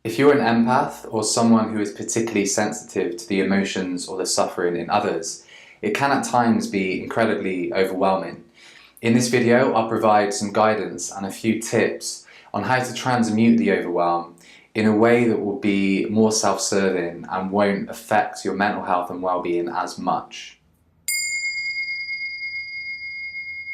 If you're an empath or someone who is particularly sensitive to the emotions or the suffering in others, it can at times be incredibly overwhelming. In this video, I'll provide some guidance and a few tips on how to transmute the overwhelm in a way that will be more self-serving and won't affect your mental health and well-being as much.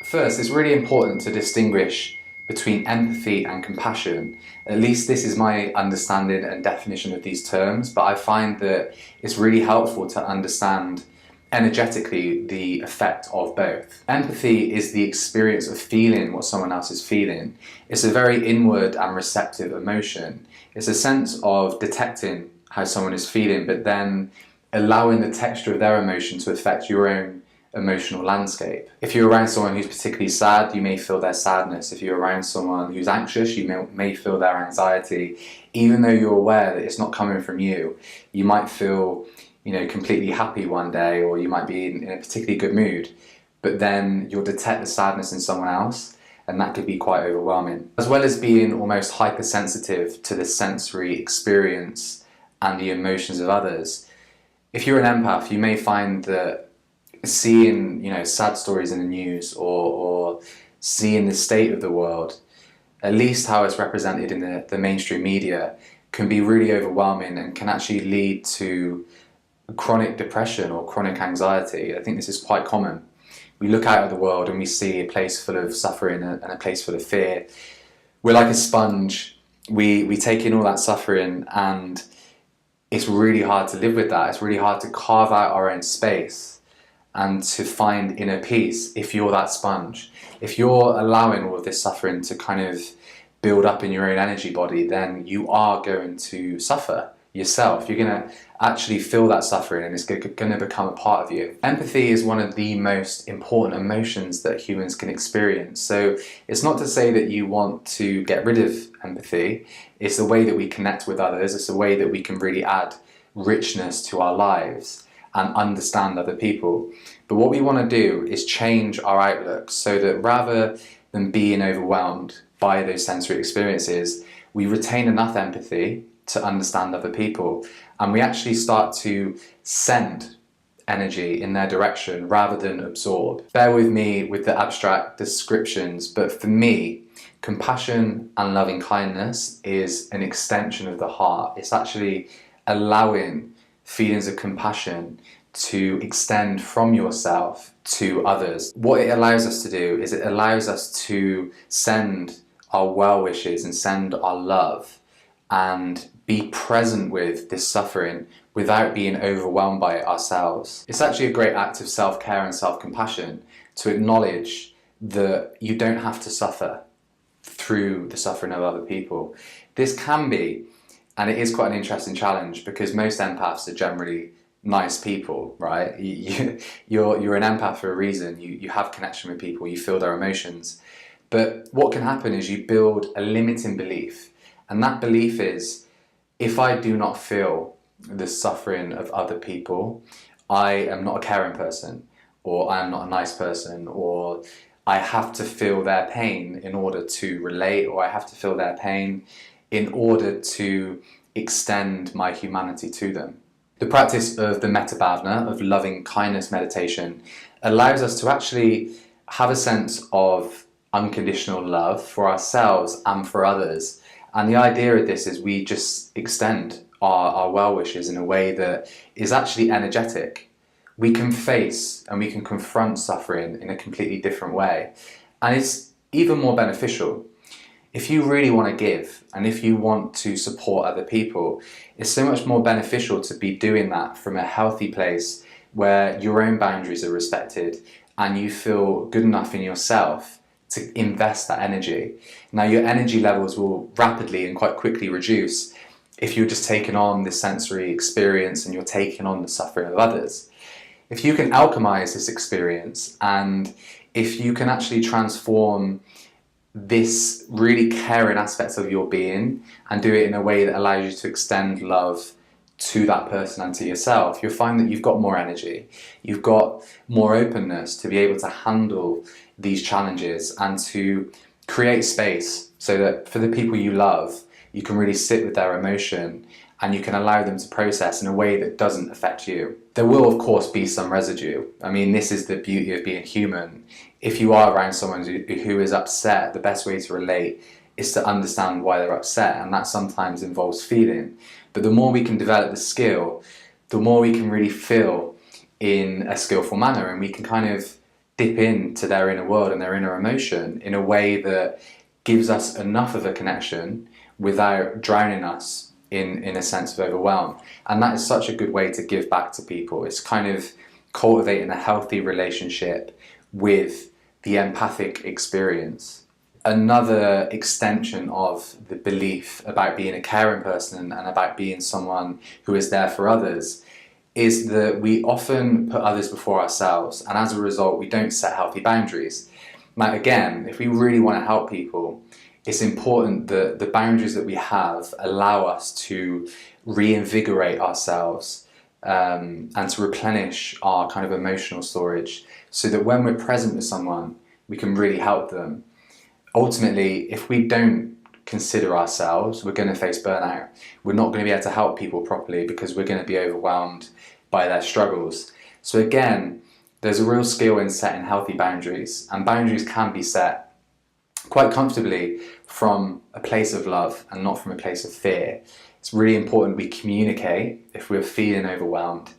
First, it's really important to distinguish between empathy and compassion. At least this is my understanding and definition of these terms, but I find that it's really helpful to understand energetically the effect of both. Empathy is the experience of feeling what someone else is feeling. It's a very inward and receptive emotion. It's a sense of detecting how someone is feeling, but then allowing the texture of their emotion to affect your own emotional landscape. If you're around someone who's particularly sad, you may feel their sadness. If you're around someone who's anxious, you may feel their anxiety. Even though you're aware that it's not coming from you, you might feel completely happy one day, or you might be in a particularly good mood, but then you'll detect the sadness in someone else, and that could be quite overwhelming. As well as being almost hypersensitive to the sensory experience and the emotions of others, if you're an empath, you may find that seeing sad stories in the news or seeing the state of the world, at least how it's represented in the mainstream media, can be really overwhelming and can actually lead to chronic depression or chronic anxiety. I think this is quite common. We look out at the world and we see a place full of suffering and a place full of fear. We're like a sponge. We take in all that suffering, and it's really hard to live with that. It's really hard to carve out our own space and to find inner peace if you're that sponge. If you're allowing all of this suffering to kind of build up in your own energy body, then you are going to suffer yourself. You're going to actually feel that suffering, and it's going to become a part of you. Empathy is one of the most important emotions that humans can experience. So it's not to say that you want to get rid of empathy. It's the way that we connect with others. It's a way that we can really add richness to our lives and understand other people. But what we want to do is change our outlook so that rather than being overwhelmed by those sensory experiences, we retain enough empathy to understand other people, and we actually start to send energy in their direction rather than absorb. Bear with me with the abstract descriptions, but for me, compassion and loving kindness is an extension of the heart. It's actually allowing feelings of compassion to extend from yourself to others. What it allows us to do is it allows us to send our well wishes and send our love and be present with this suffering without being overwhelmed by it ourselves. It's actually a great act of self-care and self-compassion to acknowledge that you don't have to suffer through the suffering of other people. This can be, and it is quite an interesting challenge, because most empaths are generally nice people, right? You're an empath for a reason. You have connection with people, you feel their emotions. But what can happen is you build a limiting belief, and that belief is, if I do not feel the suffering of other people, I am not a caring person, or I am not a nice person, or I have to feel their pain in order to relate, or I have to feel their pain in order to extend my humanity to them. The practice of the metta bhavana, of loving kindness meditation, allows us to actually have a sense of unconditional love for ourselves and for others. And the idea of this is we just extend our well wishes in a way that is actually energetic. We can face and we can confront suffering in a completely different way. And it's even more beneficial. If you really want to give, and if you want to support other people, it's so much more beneficial to be doing that from a healthy place where your own boundaries are respected and you feel good enough in yourself to invest that energy. Now, your energy levels will rapidly and quite quickly reduce if you're just taking on this sensory experience and you're taking on the suffering of others. If you can alchemize this experience, and if you can actually transform this really caring aspect of your being and do it in a way that allows you to extend love to that person and to yourself, you'll find that you've got more energy, you've got more openness to be able to handle these challenges and to create space so that for the people you love, you can really sit with their emotion and you can allow them to process in a way that doesn't affect you. There will of course be some residue. I mean, this is the beauty of being human. If you are around someone who is upset, the best way to relate is to understand why they're upset, and that sometimes involves feeling. But the more we can develop the skill, the more we can really feel in a skillful manner, and we can kind of dip into their inner world and their inner emotion in a way that gives us enough of a connection without drowning us in a sense of overwhelm. And that is such a good way to give back to people. It's kind of cultivating a healthy relationship with the empathic experience. Another extension of the belief about being a caring person and about being someone who is there for others is that we often put others before ourselves, and as a result we don't set healthy boundaries. Now again, if we really want to help people, it's important that the boundaries that we have allow us to reinvigorate ourselves and to replenish our kind of emotional storage, so that when we're present with someone we can really help them. Ultimately, if we don't consider ourselves, we're going to face burnout. We're not going to be able to help people properly because we're going to be overwhelmed by their struggles. So again, there's a real skill in setting healthy boundaries, and boundaries can be set quite comfortably from a place of love and not from a place of fear. It's really important we communicate if we're feeling overwhelmed,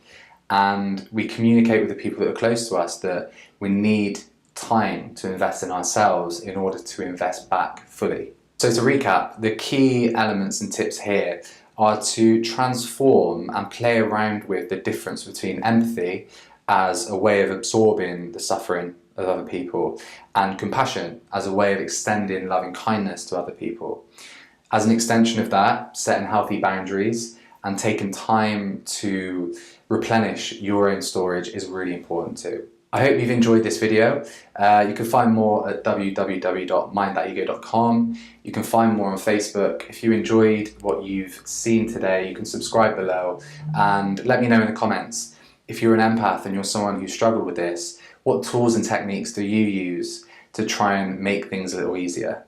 and we communicate with the people that are close to us that we need time to invest in ourselves in order to invest back fully. So to recap, the key elements and tips here are to transform and play around with the difference between empathy as a way of absorbing the suffering of other people and compassion as a way of extending loving kindness to other people. As an extension of that, setting healthy boundaries and taking time to replenish your own storage is really important too. I hope you've enjoyed this video. You can find more at www.mindthatego.com. You can find more on Facebook. If you enjoyed what you've seen today, you can subscribe below and let me know in the comments. If you're an empath and you're someone who struggled with this, what tools and techniques do you use to try and make things a little easier?